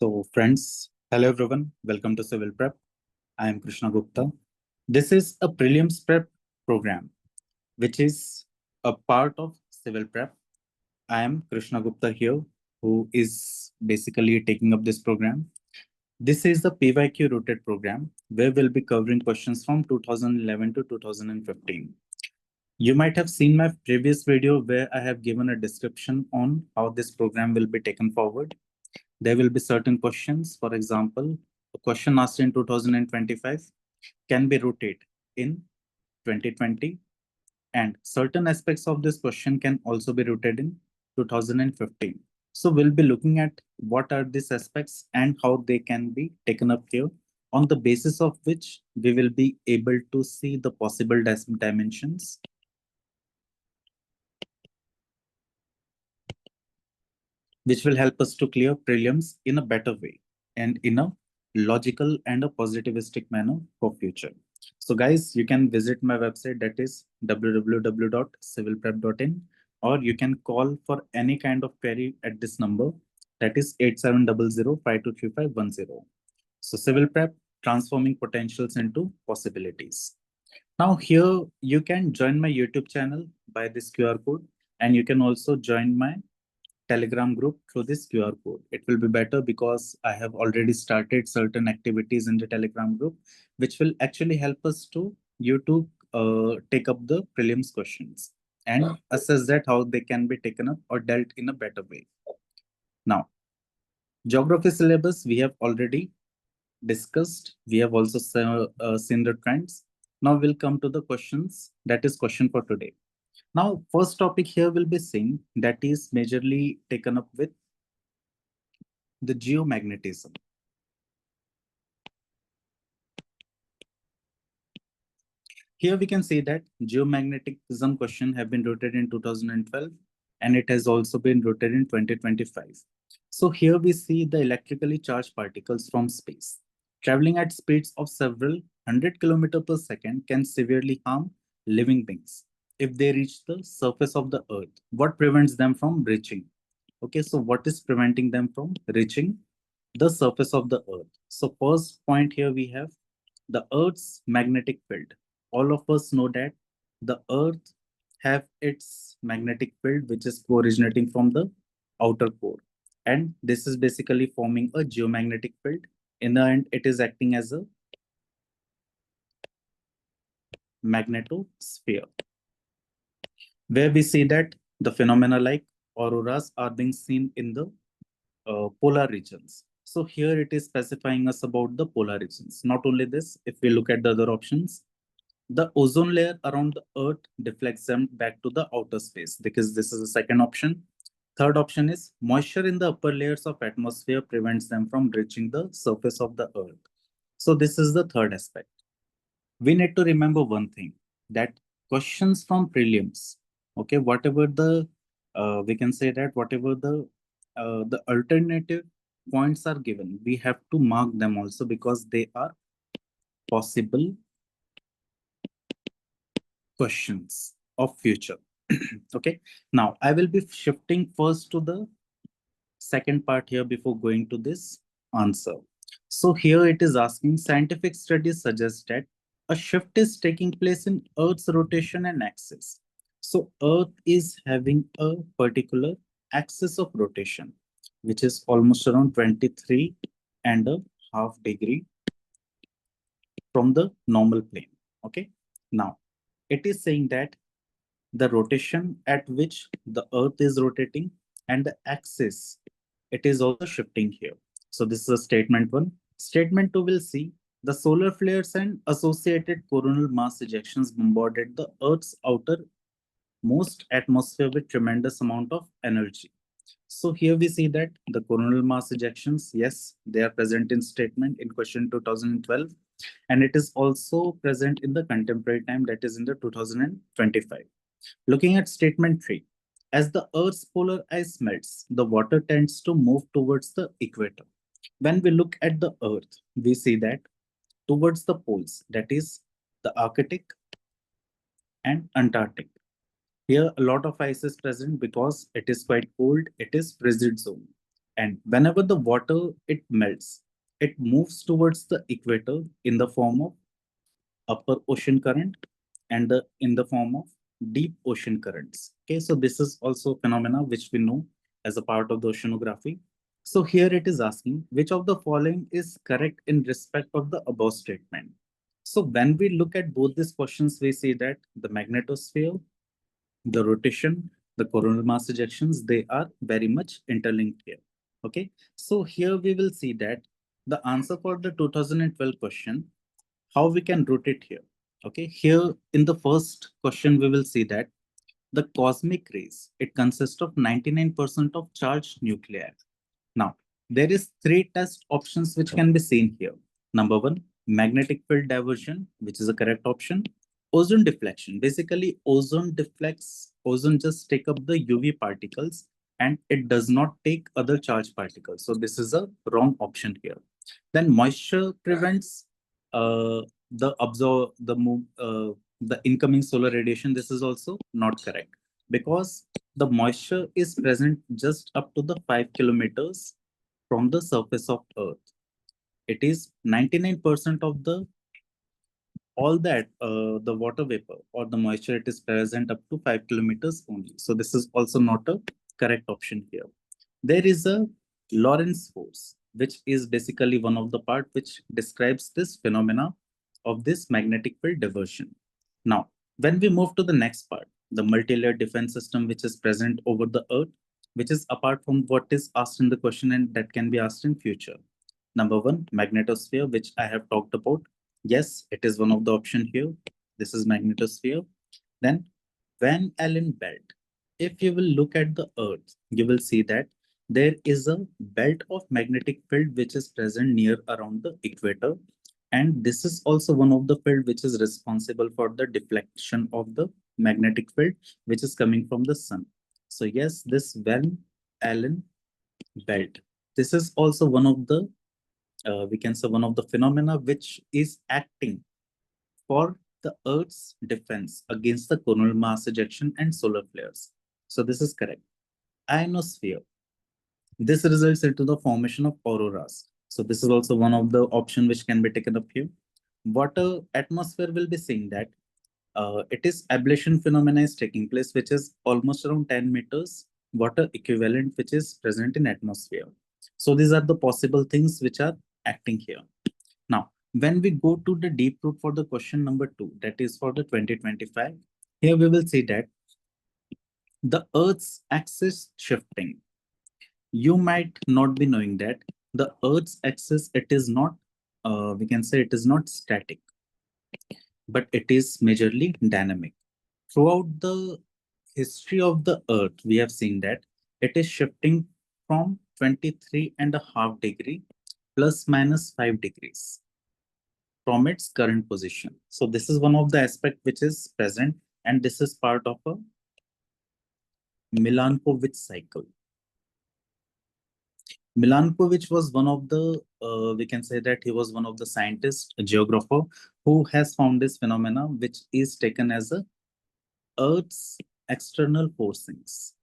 So friends, hello everyone, welcome to Civil Prep. I am Krishna Gupta. This is a prelims prep program, which is a part of Civil Prep. I am Krishna Gupta here, who is basically taking up this program. This is the PYQ-Rooted program, where we'll be covering questions from 2011 to 2015. You might have seen my previous video where I have given a description on how this program will be taken forward. There will be certain questions. For example, a question asked in 2025 can be rooted in 2020, and certain aspects of this question can also be rooted in 2015. So we'll be looking at what are these aspects and how they can be taken up here, on the basis of which we will be able to see the possible dimensions, which will help us to clear prelims in a better way and in a logical and a positivistic manner for future. So guys, you can visit my website, that is www.civilprep.in, or you can call for any kind of query at this number, that is 8700523510. So Civil Prep, transforming potentials into possibilities. Now here you can join my YouTube channel by this QR code, and you can also join my Telegram group through this QR code. It will be better because I have already started certain activities in the Telegram group, which will actually help us to take up the prelims questions and assess that how they can be taken up or dealt in a better way. Now, geography syllabus we have already discussed. We have also seen the trends. Now we'll come to the questions. That is question for today. Now, first topic here will be seen, that is majorly taken up with the geomagnetism. Here we can see that geomagnetism question have been rooted in 2012, and it has also been rooted in 2025. So here we see the electrically charged particles from space traveling at speeds of several 100 km per second can severely harm living beings if they reach the surface of the earth. What prevents them from reaching? Okay, so what is preventing them from reaching the surface of the earth? So first point here we have the earth's magnetic field. All of us know that the earth have its magnetic field, which is originating from the outer core, and this is basically forming a geomagnetic field. In the end, it is acting as a magnetosphere, where we see that the phenomena like auroras are being seen in the polar regions. So here it is specifying us about the polar regions. Not only this, if we look at the other options, the ozone layer around the earth deflects them back to the outer space, because this is the second option. Third option is moisture in the upper layers of atmosphere prevents them from reaching the surface of the earth. So this is the third aspect. We need to remember one thing, that questions from prelims, okay, whatever the we can say that whatever the alternative points are given, we have to mark them also, because they are possible questions of future. Okay, now I will be shifting first to the second part here before going to this answer. So here it is asking, scientific studies suggest that a shift is taking place in Earth's rotation and axis. So Earth is having a particular axis of rotation, which is almost around 23.5 degree from the normal plane. Okay, now it is saying that the rotation at which the Earth is rotating and the axis, it is also shifting here. So this is a statement one. Statement two will see the solar flares and associated coronal mass ejections bombarded the Earth's outermost atmosphere with tremendous amount of energy. So here we see that the coronal mass ejections, yes, they are present in statement in question 2012, and it is also present in the contemporary time, that is in the 2025. Looking at statement 3, as the Earth's polar ice melts, the water tends to move towards the equator. When we look at the Earth, we see that towards the poles, that is the Arctic and Antarctic. Here, a lot of ice is present because it is quite cold. It is frigid zone. And whenever the water it melts, it moves towards the equator in the form of upper ocean current and in the form of deep ocean currents. Okay, so this is also phenomena which we know as a part of the oceanography. So here it is asking which of the following is correct in respect of the above statement. So when we look at both these questions, we see that the magnetosphere, the rotation, the coronal mass ejections, they are very much interlinked here. Okay, so here we will see that the answer for the 2012 question, how we can route it here. Okay, here in the first question, we will see that the cosmic rays, it consists of 99% of charged nuclei. Now, there is three test options which can be seen here. Number one, magnetic field diversion, which is a correct option. Ozone deflection. Basically, ozone deflects, ozone just take up the UV particles and it does not take other charged particles. So this is a wrong option here. Then moisture prevents the absorb the move the incoming solar radiation. This is also not correct because the moisture is present just up to the 5 kilometers from the surface of Earth. It is 99% of the all that the water vapor or the moisture, it is present up to 5 kilometers only. So this is also not a correct option here. There is a Lorentz force, which is basically one of the part which describes this phenomena of this magnetic field diversion. Now, when we move to the next part, the multi-layered defense system which is present over the Earth, which is apart from what is asked in the question and that can be asked in future. Number one, magnetosphere, which I have talked about. Yes, it is one of the option here. This is magnetosphere. Then Van Allen belt. If you will look at the Earth, you will see that there is a belt of magnetic field which is present near around the equator. And this is also one of the field which is responsible for the deflection of the magnetic field which is coming from the sun. So yes, this Van Allen belt. This is also one of the we can say one of the phenomena which is acting for the Earth's defense against the coronal mass ejection and solar flares. So this is correct. Ionosphere. This results into the formation of auroras. So this is also one of the option which can be taken up here. Water atmosphere will be saying that it is ablation phenomena is taking place, which is almost around 10 meters water equivalent, which is present in atmosphere. So these are the possible things which are acting here. Now, when we go to the deep root for the question number 2, that is for the 2025, here we will see that the Earth's axis shifting. You might not be knowing that the Earth's axis, it is not, we can say it is not static, but it is majorly dynamic. Throughout the history of the Earth, we have seen that it is shifting from 23.5 degree plus minus 5 degrees from its current position. So this is one of the aspect which is present, and this is part of a Milankovitch cycle. Milankovitch was one of the, we can say that he was one of the scientists, a geographer, who has found this phenomena, which is taken as a Earth's external forcings.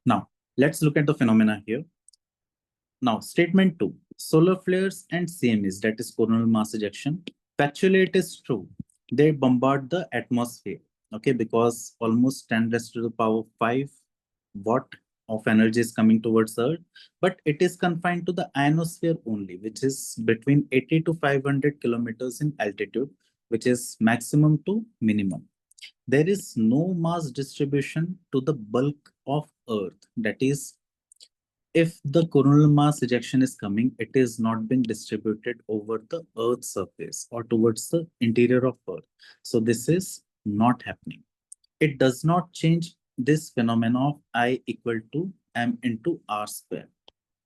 Now, let's look at the phenomena here. Now, statement 2, solar flares and CMEs, that is coronal mass ejection, factually it is true. They bombard the atmosphere, okay, because almost 10 raised to the power 5 watt of energy is coming towards Earth, but it is confined to the ionosphere only, which is between 80 to 500 kilometers in altitude, which is maximum to minimum. There is no mass distribution to the bulk of Earth. That is, if the coronal mass ejection is coming, it is not being distributed over the Earth's surface or towards the interior of Earth. So this is not happening. It does not change this phenomenon of I equal to m into r square.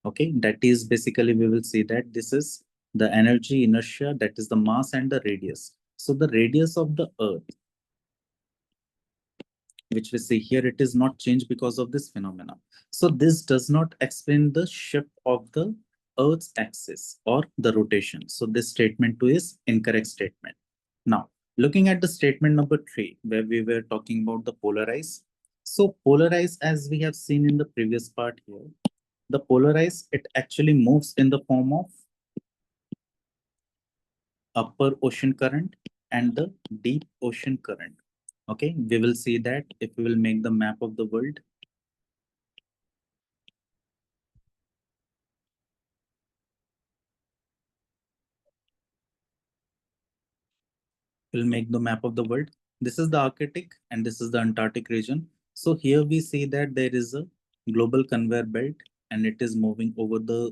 Okay, that is basically we will see that this is the energy inertia, that is the mass and the radius. So the radius of the Earth, which we see here, it is not changed because of this phenomena. So this does not explain the shift of the Earth's axis or the rotation. So this statement 2 is incorrect statement. Now, Looking at the statement number 3, where we were talking about the polarize. So polarize, as we have seen in the previous part here, the polarize, it actually moves in the form of upper ocean current and the deep ocean current. Okay, we will see that if we will make the map of the world. We'll make the map of the world. This is the Arctic and this is the Antarctic region. So here we see that there is a global conveyor belt and it is moving over the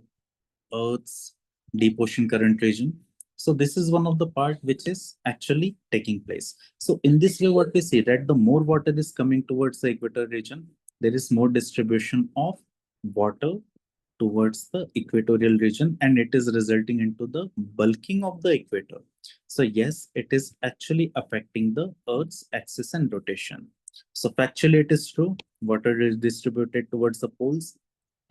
Earth's deep ocean current region. So this is one of the part which is actually taking place. So in this way, what we see that the more water is coming towards the equator region, there is more distribution of water towards the equatorial region, and it is resulting into the bulking of the equator. So yes, it is actually affecting the Earth's axis and rotation. So factually, it is true. Water is distributed towards the poles.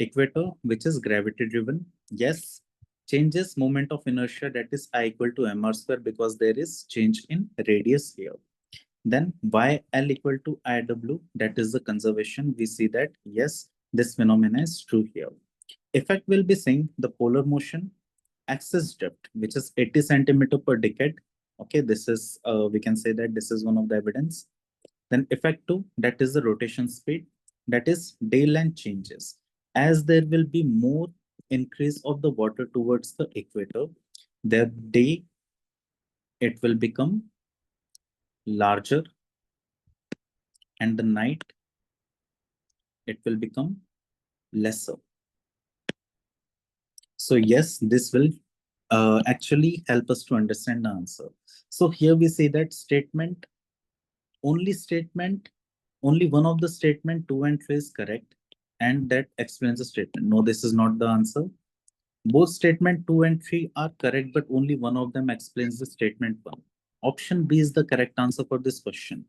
Equator, which is gravity driven, yes, changes moment of inertia, that is I equal to mr square, because there is change in radius here. Then YL equal to IW, that is the conservation. We see that yes, this phenomena is true here. Effect will be saying the polar motion, axis drift, which is 80 centimeter per decade. Okay, this is we can say that this is one of the evidence. Then effect 2, that is the rotation speed, that is day length changes. As there will be more increase of the water towards the equator, the day, it will become larger, and the night, it will become lesser. So yes, this will actually help us to understand the answer. So here we say that statement, only one of the statement 2 and 3 is correct, and that explains the statement. No, this is not the answer. Both statement 2 and 3 are correct, but only one of them explains the statement 1. Option B is the correct answer for this question.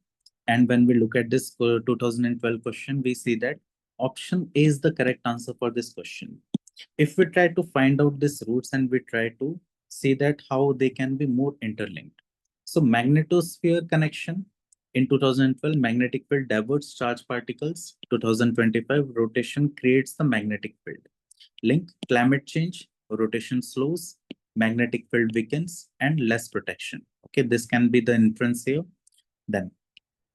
And when we look at this 2012 question, we see that option A is the correct answer for this question. If we try to find out these roots and we try to see that how they can be more interlinked. So magnetosphere connection in 2012, magnetic field diverts charged particles. 2025, rotation creates the magnetic field. Link, climate change, rotation slows, magnetic field weakens, and less protection. Okay, this can be the inference here. Then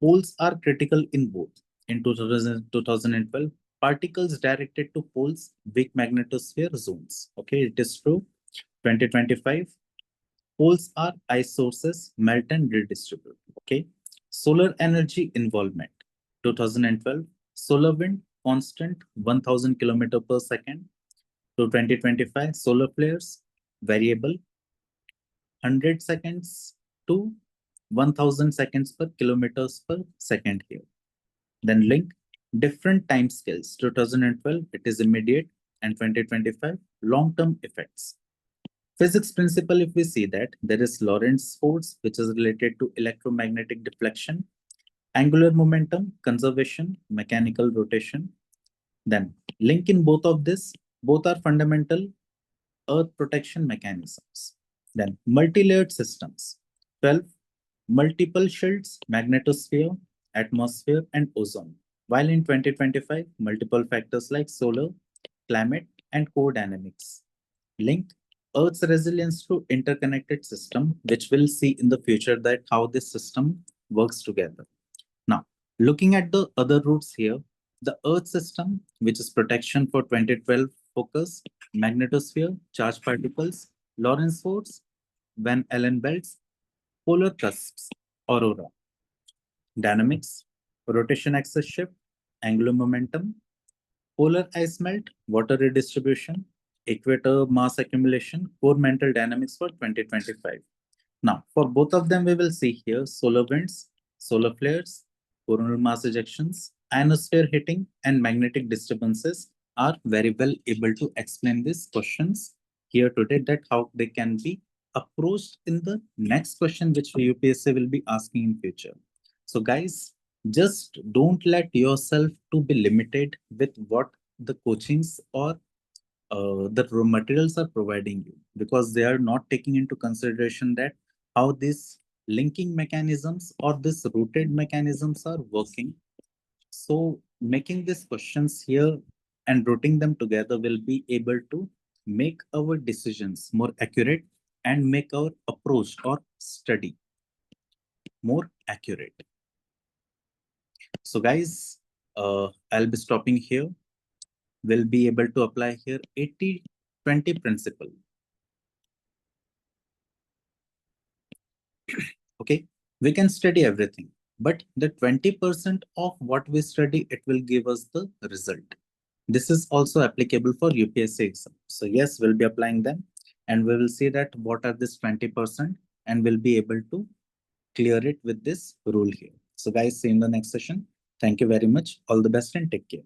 poles are critical in both. In 2012, particles directed to poles, weak magnetosphere zones. Okay, it is true. 2025, poles are ice sources, melt and redistribute. Okay, solar energy involvement. 2012, solar wind constant 1000 kilometer per second. To 2025, solar flares variable 100 seconds to 1000 seconds per kilometers per second here. Then link, different time scales. 2012, it is immediate, and 2025, long-term effects. Physics principle, if we see that, there is Lorentz force, which is related to electromagnetic deflection, angular momentum, conservation, mechanical rotation. Then link in both of this, both are fundamental Earth protection mechanisms. Then multi-layered systems. 12, multiple shields, magnetosphere, atmosphere, and ozone. While in 2025, multiple factors like solar, climate, and core dynamics. Link Earth's resilience to interconnected system, which we'll see in the future that how this system works together. Now, looking at the other roots here, the Earth system, which is protection for 2012 focus, magnetosphere, charged particles, Lorentz force, Van Allen belts, polar cusps, aurora, dynamics, rotation axis shift, angular momentum, polar ice melt, water redistribution, equator mass accumulation, core mental dynamics for 2025. Now, for both of them, we will see here solar winds, solar flares, coronal mass ejections, ionosphere hitting, and magnetic disturbances are very well able to explain these questions here today, that how they can be approached in the next question which UPSC will be asking in future. So guys, just don't let yourself to be limited with what the coachings or the raw materials are providing you, because they are not taking into consideration that how this linking mechanisms or this rooted mechanisms are working. So making these questions here and routing them together will be able to make our decisions more accurate and make our approach or study more accurate. So guys, I'll be stopping here. We'll be able to apply here 80-20 principle. Okay, we can study everything, but the 20% of what we study, it will give us the result. This is also applicable for UPSC exam. So yes, we'll be applying them and we will see that what are this 20% and we'll be able to clear it with this rule here. So guys, see you in the next session. Thank you very much. All the best and take care.